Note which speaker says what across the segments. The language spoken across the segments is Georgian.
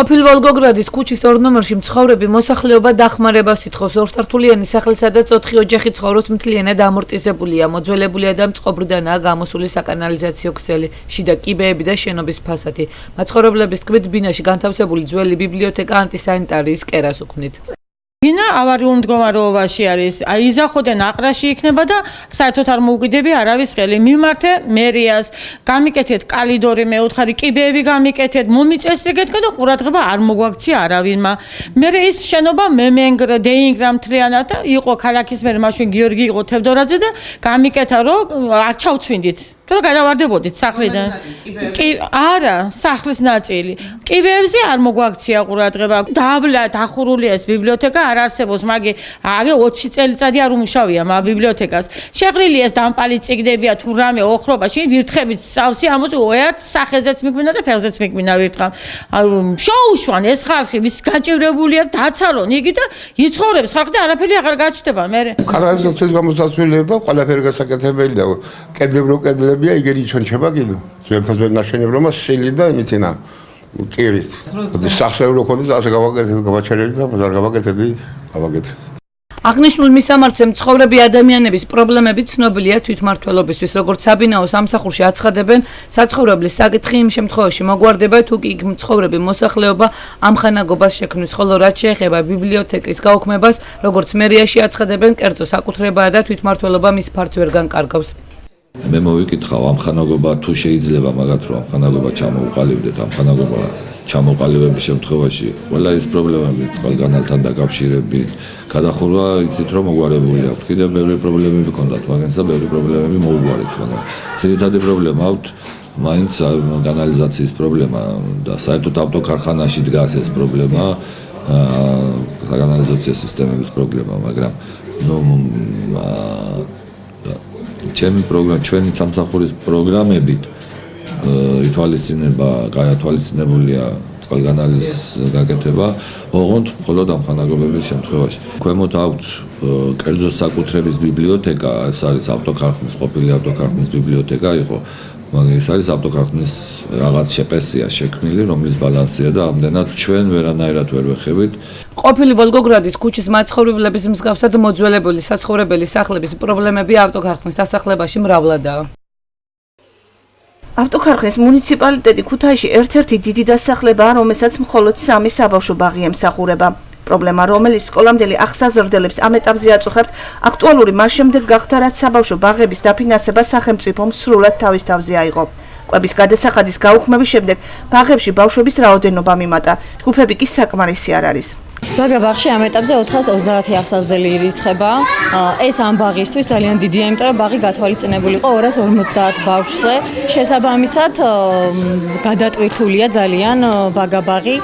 Speaker 1: ყოფილ ვოლგოგრადის ქუჩის 2 ნომერში მცხოვრები მოსახლეობა დახმარებას ითხოვს. ორსართულიანი სახლი, სადაც 4 ოჯახი ცხოვრობს, მთლიანად ამორტიზებულია. მოძველებულია და მწყობრიდანაა გამოსული საკანალიზაციო ქსელი, შიდა კიბეები და შენობის ფასადი. მაცხოვრებლების თქმით, ბინაში განთავსებული ძველი ბიბლიოთეკა ანტისანიტარიის კერას უქმნით.
Speaker 2: ბინა ავარიულ მდგომარეობაში არის. იზახოდენ აყრაში იქნება და საერთოდ არ მოუგიდები არავის ხელი. მიმართე მერიას, გამიკეთეთ კალიდორი მეოთხარი, კიბეები გამიკეთეთ, მომიწესრიგეთ და ყურადღება არ მოგვაქცია არავინმა. მერე ის შენობა მემენგრ, დეინგრა მთლიანად იყო ქალაქის მერე მაშინ გიორგი იყო თევდორაძე და გამიკეთა რომ არ ჩავცვინდით. თუ გადავარდებოდით სახლიდან. არა, სახლის ნაწილი. კიბეებზე არ მოგვაქცია ყურადღება. დაბლა დახურულია ეს ბიბლიოთეკა არ არსებობს, მაგრამ 20 წელიწადი არ უმუშავია მაგ ბიბლიოთეკას. შეღრილია ეს დამპალი წიგნებია თუ რამე ოხრობა, შენ ვირთხებით სავსე ამოწ ერთ სახეზეც მიგვინა და ფეხზეც მიგვინა ვირთხამ. შოუშვან ეს ხალხი ვის გაჭირებულია დაცალონ იგი და იცხოვრებს ხალხი და არაფერი აღარ გაჩნდება მე.
Speaker 3: კანალიზაციის გამოსაცვლელია, ყველაფერი გასაკეთებელი და კედლებია იგერი ჩონჩება კიდე. ძველი ნაშენები რომ სილი და იმითინა კირით. სახსრები რო ქონდეს ასე გავაჩერები და არ გავაკეთებდი, გავაკეთე.
Speaker 1: აღნიშნულ მისამართზე მცხოვრები ადამიანების პრობლემები ცნობილია თვითმმართველობისთვის, როგორც საბინაო სამსახურში აცხადებენ, საცხოვრებლის საკითხი იმ შემთხვევაში მოგვარდება, თუ კი მცხოვრები მოსახლეობა ამხანაგობას შექმნის, ხოლო რაც შეეხება ბიბლიოთეკის გაუქმებას, როგორც მერიაში აცხადებენ, კერძო საკუთრებაა და თვითმმართველობა მის ფარც ვერ განკარგავს.
Speaker 4: მე მოვიკითხავ ამხანაგობა თუ შეიძლება მაგათ რომ ამხანაგობა ჩამოუყალიბდეთ ამხანაგობა ჩამოყალიბების შემთხვევაში ყველა ის პრობლემები წყალგანალთან დაკავშირებით გადახურვა იცით რომ მოგვარებული აქვს კიდევ ბევრი პრობლემები ჰქონდათ მაგენსა ბევრი პრობლემები მოუგვარეთ მაგრამ ძირითადი პრობლემა აქვს მაინც კანალიზაციის პრობლემა და საერთოდ ავტოქარხანაში დგას ეს პრობლემა კანალიზაციის სისტემების პრობლემა მაგრამ ჩვენი სამსახურის პროგრამებით ითვალისწინება, გაათვალისწინებულია წყალგანალის გაკეთება, ოღონდ მხოლოდ ამხანაგობების შემთხვევაში. ქვემოთ აქვს კერძო საკუთრების ბიბლიოთეკა, ეს არის ავტოქარხნის, ყოფილი ავტოქარხნის ბიბლიოთეკა იყო, მაგრამ ეს არის ავტოქარხნის რაღაც შეპესია შექმნილი, რომლის ბალანსია და ამდენად ჩვენ ვერანაირად ვერ ვეხებით.
Speaker 1: ყოფილი ვოლგოგრადის ქუჩის მაცხოვრებლების მსგავსად მოძველებული საცხოვრებელი სახლების პრობლემები ავტოქარხნის დასახლებაში მრავლადაა. ავტოქარხნის მუნიციპალიტეტი ქუთაისში ერთ-ერთი დიდი დასახლებაა, რომელსაც მხოლოდ 3 საბავშვო ბაღი ემსახურება. პრობლემა, რომელიც სკოლამდელი ახსაზრდელებს ამ ეტაპზე აწუხებთ, აქტუალური მას შემდეგ გახდა, რაც საბავშვო ბაღების დაფინანსება სახელმწიფომ სრულად თავის თავზე აიღო. კვების გადასახადის გაუქმების შემდეგ ბაღებში ბავშვების რაოდენობა მიმატა, ჯგუფები კი საკმარისი არ არის.
Speaker 5: ბაღში ამ ეტაპზე 430 ახსაზრდელი ირიცხება. ეს ამ ბაღისთვის ძალიან დიდია, იმიტომ რომ ბაღი გათვალისწინებული იყო 250 ბავშვზე. შესაბამისად, გადატვირთულია ძალიან ბაღი.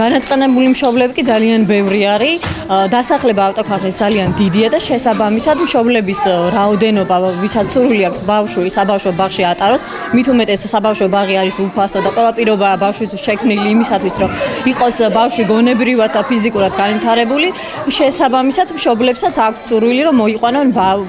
Speaker 5: განაწყენებული მშობლები კი ძალიან ბევრი არის. დასახლება ავტოქარხნის ძალიან დიდია და შესაბამისად მშობლების რაოდენობა, ვისაც სურვილი აქვს ბავშვი საბავშვო ბაღში ატაროს, მით უმეტეს საბავშვო ბაღი არის უფასო და ყველა პირობაა ბავშვის შექმნილი იმისათვის, რომ იყოს ბავშვი გონებრივად და ფიზიკურად განვითარებული, შესაბამისად მშობლებსაც აქვს სურვილი, რომ მოიყვანონ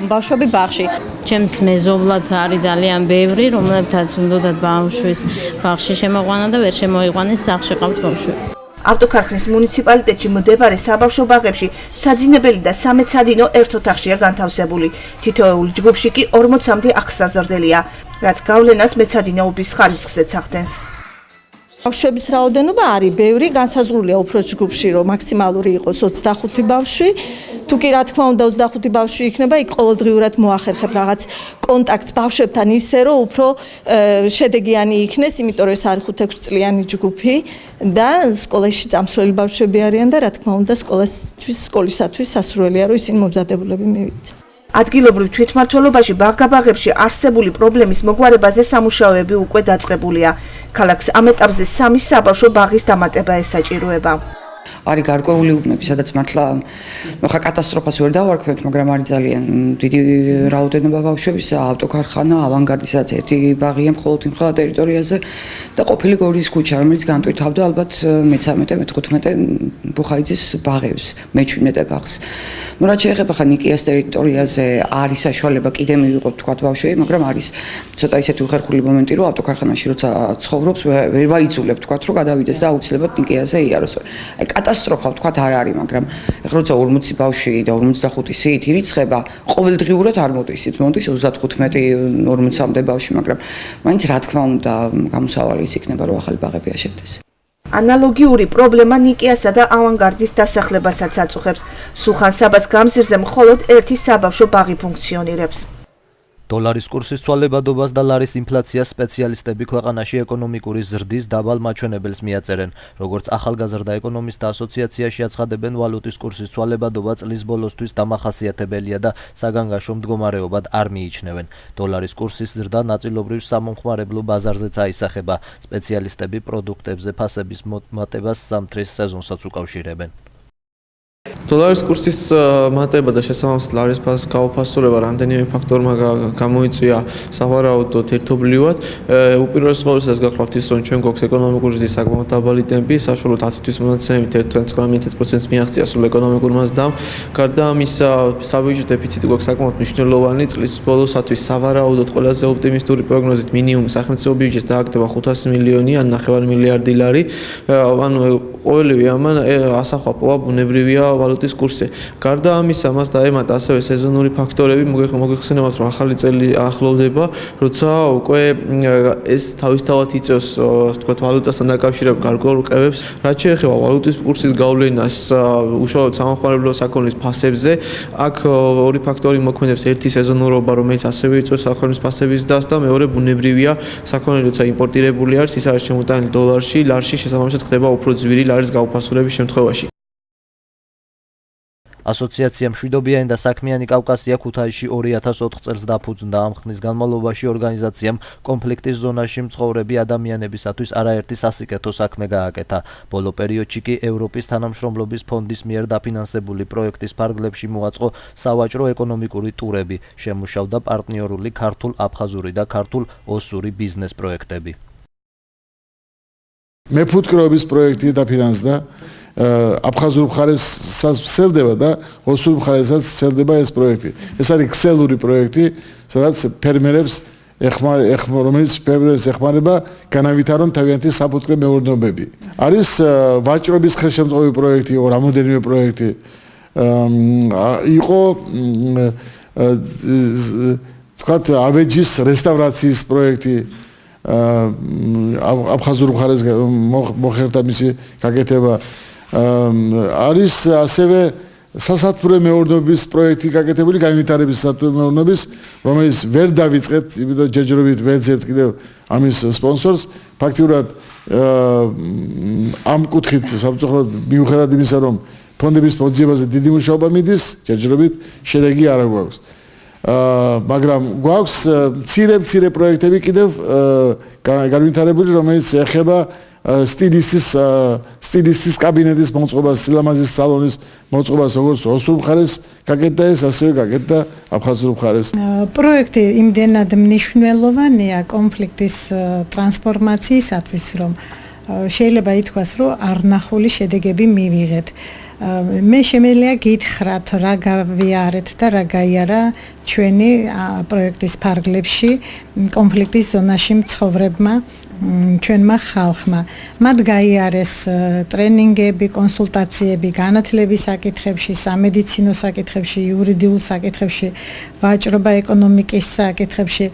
Speaker 5: ბავშვები ბაღში.
Speaker 6: ჩემს მეზობლად არის ძალიან ბევრი, რომლებთაც უნდათ ბავშვის ბაღში შემოყვანა და ვერ შემოიყვანეს სახლში ყავთ ბავშვები.
Speaker 7: ავტოქარხნის მუნიციპალიტეტში მდებარე საბავშვო ბაღებში საძინებელი და სამეცადინო ერთ ოთახშია განთავსებული. თითოეულ ჯგუფში კი 40-მდე ახსაზრდელია, რაც გავლენას მეცადინეობის ხარისხზეც ახდენს.
Speaker 8: ბავშვების რაოდენობა არის ბევრი, განსაზღვრულია უფროს ჯგუფში, რომ მაქსიმალური იყოს 25 ბავშვი. თუ კი რა თქმა უნდა 25 ბავშვი იქნება, იქ ყოველდღიურად მოახერხებ რაღაც კონტაქტს ბავშვებთან ისე, რომ უფრო შედეგიანი იქნეს, იმიტომ რომ ეს არის 5-6 წლიანი ჯგუფი და სკოლაში წამსვლელი ბავშვები არიან და რა თქმა უნდა სკოლისათვის სასურველია, რომ ისინი მომზადებულები მივიდნენ.
Speaker 7: ადგილობრივ თვითმმართველობაში ბაღებში არსებული პრობლემის მოგვარებაზე სამუშაოები უკვე დაწყებულია. ქალაქს ამ ეტაპზე 3 საბავშვო ბაღის დამატება ესაჭიროება.
Speaker 9: არის გარკვეული უბნები, სადაც მართლა ხა კატასტროფას ვერ დავარქმევთ, მაგრამ არის ძალიან დიდი რაოდენობა ბავშვების ავტოქარხანა ავანგარდი, სადაც ერთი ბაღია მხოლოდ იმ ხელა ტერიტორიაზე და ყოფილი გორის ქუჩა, რომელიც განტვითავდა ალბათ მე-13-მე-15 ბუხაიძის ბაღებს, მე-17 ბაღს. Ну, რაც შეეხება ხა ნიკიას ტერიტორიაზე არის საშუალება კიდე მივიღოთ თქვა ბავშვები, მაგრამ არის ცოტა ისეთი უხერხული მომენტი, რომ ავტოქარხანაში როცა ცხოვრობს, ვერ ვაიძულებ თქვა, რომ გადავიდეს და აუცილებლად ნიკიაზე იაროს. აი კატასტროფა თქვა არ არის, მაგრამ ეხლა როცა 40 ბავშვი და 45 სიით ირიცხება, ყოველდღიურად არ მოდის, მოდის 35-40-მდე ბავშვი, მაგრამ მაინც რა თქმა უნდა, გამოსავალი ის იქნება, რომ ახალი ბაღები აშენდეს.
Speaker 1: ანალოგიური პრობლემა ნიკიასა და ავანგარდის დასახლებასაც აწუხებს. სულხან საბას გამზირზე მხოლოდ ერთი საბავშვო ბაღი ფუნქციონირებს.
Speaker 10: დოლარის კურსის ცვალებადობას და ლარის ინფლაციას სპეციალისტები ქვეყანაში ეკონომიკური ზრდის დაბალ მაჩვენებელს მიაწერენ. როგორც ახალგაზრდა ეკონომისტთა ასოციაციაში აცხადებენ, ვალუტის კურსის ცვალებადობა წლის ბოლოსთვის დამახასიათებელია და საგანგაშო მდგომარეობად არ მიიჩნევენ. დოლარის კურსის ზრდა ნაწილობრივ სამომხმარებლო ბაზარზეც აისახება. სპეციალისტები პროდუქტებზე ფასების მატებას ზამთრის სეზონსაც უკავშირებენ.
Speaker 11: დოლარის კურსის მატება და შესაბამისად ლარის გაუფასურება რამდენიმე ფაქტორმა გამოიწვია სავარაუდოდ ერთობლივად. უპირველეს ყოვლისა გახლავთ ის, რომ ჩვენ გვაქვს ეკონომიკური ზრდის საკმაოდ დაბალი ტემპი, საშუალოდ 10 თვის მონაცემებით 1.9%-ს მიაღწია სულ ეკონომიკურმა ზრდამ. გარდა ამისა, საბიუჯეტო დეფიციტი გვაქვს საკმაოდ მნიშვნელოვანი. წლის ბოლოსთვის სავარაუდოდ ყველაზე ოპტიმისტური პროგნოზით მინიმუმ სახელმწიფო ბიუჯეტს დააგდება 500 მილიონი ან 9 მილიარდი ლარი. ანუ ყოველივე ამან ასახვა ბუნებრივია ვალუტის კურსზე. გარდა ამისა, მას დაემატა ასევე სეზონური ფაქტორები, მოგეხსენებათ, რომ ახალი წელი ახლოვდება, როცა უკვე ეს თავისთავად იწევს, თქვათ, ვალუტასთან დაკავშირებულ გარკვეულ ყევებს. რაც შეეხება ვალუტის კურსის გავლენას უშუალოდ სამომხმარებლო საქონლის ფასებზე, აქ ორი ფაქტორი მოქმედებს. ერთი სეზონურობა, რომელიც ასევე იწვევს საქონლის ფასების დასს და მეორე ბუნებრივია საქონელი, როცა იმპორტირებული არის, ის არის შემოტანილი დოლარში, ლარში შესაბამისად ხდება უფრო ძვირი ლარის გაუფასურების შემთხვევაში.
Speaker 10: ასოციაცია მშვიდობიანი და საქმიანი კავკასია ქუთაისში 2004 წელს დაფუძნდა. ამ ხნის განმავლობაში ორგანიზაციამ კონფლიქტის ზონაში მცხოვრები ადამიანებისათვის არაერთი სასიკეთო საქმე გააკეთა. ბოლო პერიოდში კი ევროპის თანამშრომლობის ფონდის მიერ დაფინანსებული პროექტის ფარგლებში მოაწყო სავაჭრო ეკონომიკური ტურები, შემუშავდა პარტნიორული ქართულ-აფხაზური და ქართულ-ოსური ბიზნეს პროექტები.
Speaker 12: მეფუტკრეობის პროექტი დაფინანსდა. აფხაზურ მხარესაც სცელდება და ოსურ მხარესაც სცელდება ეს პროექტი. ეს არის ქსელური პროექტი, სადაც ფერმერებს რომელიც ფერმერებს ეხმარება განავითარონ თავიანთი საფუტკრე მეურნეობები. არის ვაჭრობის ხელშემწყობი პროექტი, რამოდენიმე პროექტი. იყო თქვათ ავეჯის რესტავრაციის პროექტი. აფხაზურ მხარეს მოხერხდა მისი გაკეთება. არის ასევე სასათბურე მეურნეობის პროექტი გაკეთებული, განვითარების სასათბურე მეურნეობის, რომელიც ვერ დავიწყეთ, იმიტომ ჯერჯერობით ვეძებთ კიდევ ამის სპონსორს. ფაქტიურად ამ კუთხით სამწუხაროდ მიუხედავად იმისა, რომ ფონდების მოძიებაზე დიდი მუშაობა მიდის, ჯერჯერობით შედეგი არ გვაქვს. მაგრამ გვაქვს მცირე პროექტები კიდევ განვითარებული, რომელიც ეხება სტილისტის კაბინეტის მოწყობას, სილამაზის სალონის მოწყობას, როგორც ოსურ მხარეს გაკეთდა ეს, ასევე გაკეთდა აფხაზურ მხარეს.
Speaker 13: პროექტი იმდენად მნიშვნელოვანია კონფლიქტის ტრანსფორმაციისათვის, რომ შეიძლება ითქვას, რომ არნახული შედეგები მივიღეთ. მე შემიძლია გითხრათ, რა გავიარეთ და რა გაიარა ჩვენი პროექტის ფარგლებში კონფლიქტის ზონაში მცხოვრებმა ჩვენმა ხალხმა. მათ გაიარეს ტრენინგები, კონსულტაციები, განათლების საკითხებში, სამედიცინო საკითხებში, იურიდიულ საკითხებში, ვაჭრობა ეკონომიკის საკითხებში.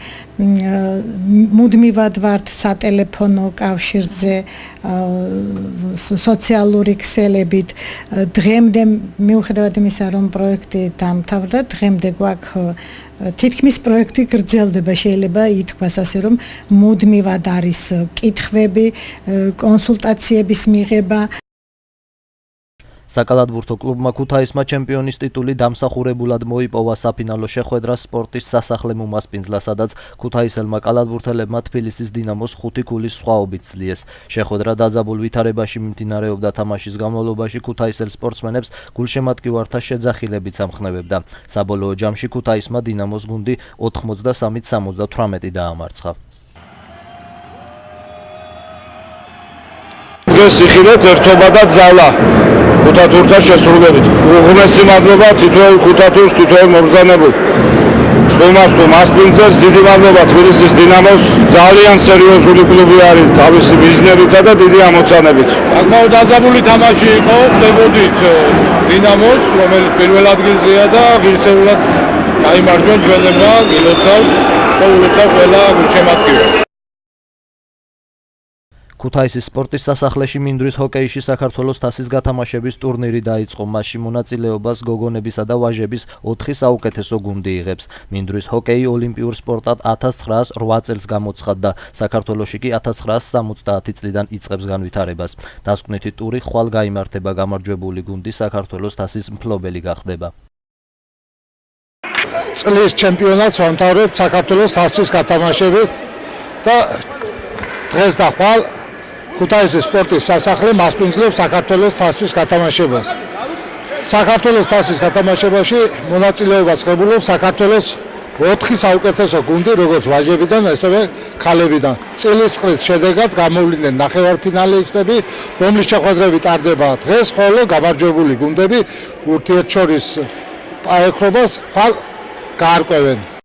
Speaker 13: მუდმივად ვართ სატელეფონო კავშირზე, სოციალური ქსელებით. დღემდე მიუხედავად იმისა, რომ პროექტი დამთავრდა, დღემდე გვაქვს თითქმის პროექტი გრძელდება, შეიძლება ითქვას ასე, რომ მუდმივად არის კითხვები, კონსულტაციების მიღება.
Speaker 10: საკალათბურთო კლუბმა ქუთაისმა ჩემპიონის ტიტული დამსახურებულად მოიპოვა საფინალო შეხვედრა სპორტის სასახლე უმასპინძლა, სადაც ქუთაისელმა კალათბურთელებმა თბილისის დინამოს 5 ქულის სხვაობით სძლიეს. შეხვედრა დაძაბულ ვითარებაში მიმდინარეობდა, თამაშის განმავლობაში ქუთაისელ სპორტსმენებს გულშემატკივართა შეძახილებიც ამხნევებდა. საბოლოო ჯამში ქუთაისმა დინამოს გუნდი 83-78 დაამარცხა.
Speaker 14: დღეს იხილეთ ერთობა და ძალა ქუთათურთა შესრულებით. უღრმესი მადლობა თითოეულ ქუთათურს, თითოეულ მობრძანებულ სტუმარს თუ მასპინძელს, დიდი მადლობა თბილისის დინამოს. ძალიან სერიოზული კლუბი არის თავისი მიზნებითა და დიდი ამოცანებით. საკმაოდ დაძაბული თამაში იყო, ხდებოდით დინამოს, რომელიც პირველ ადგილზეა და ღირსეულად გაიმარჯვენ ჩვენებმა, გილოცავთ და ულოცავ ყველა გულშემატკივარს.
Speaker 10: ქუთაისის სპორტის სასახლეში მინდვრის ჰოკეიში საქართველოს თასის გათამაშების ტურნირი დაიწყო. მასში მონაწილეობას გოგონებისა და ვაჟების 4 საუკეთესო გუნდი იღებს. მინდვრის ჰოკეი ოლიმპიურ სპორტად 1908 წელს გამოცხადდა. საქართველოში კი 1970 წლიდან იწყებს განვითარებას. დასკვნითი ტური ხვალ გაიმართება, გამარჯვებული გუნდი საქართველოს თასის მფლობელი გახდება.
Speaker 12: წლის ჩემპიონატს ვამთავრებთ საქართველოს თასის გათამაშებით და დღეს და ხვალ ქუთაისის სპორტის სასახლე მასპინძლობს საქართველოს თასის გათამაშებას. საქართველოს თასის გათამაშებაში მონაწილეობას ღებულობს საქართველოს 4 საუკეთესო გუნდი, როგორც ვაჟებიდან, ასევე ქალებიდან. წლის ყრის შედეგად გამოვლინდნენ ნახევარფინალისტები, რომლის შეხვედრები ტარდება დღეს, ხოლო გამარჯვებული გუნდები ურთიერთშორის პაექრობას ხვალ გაარკვევენ.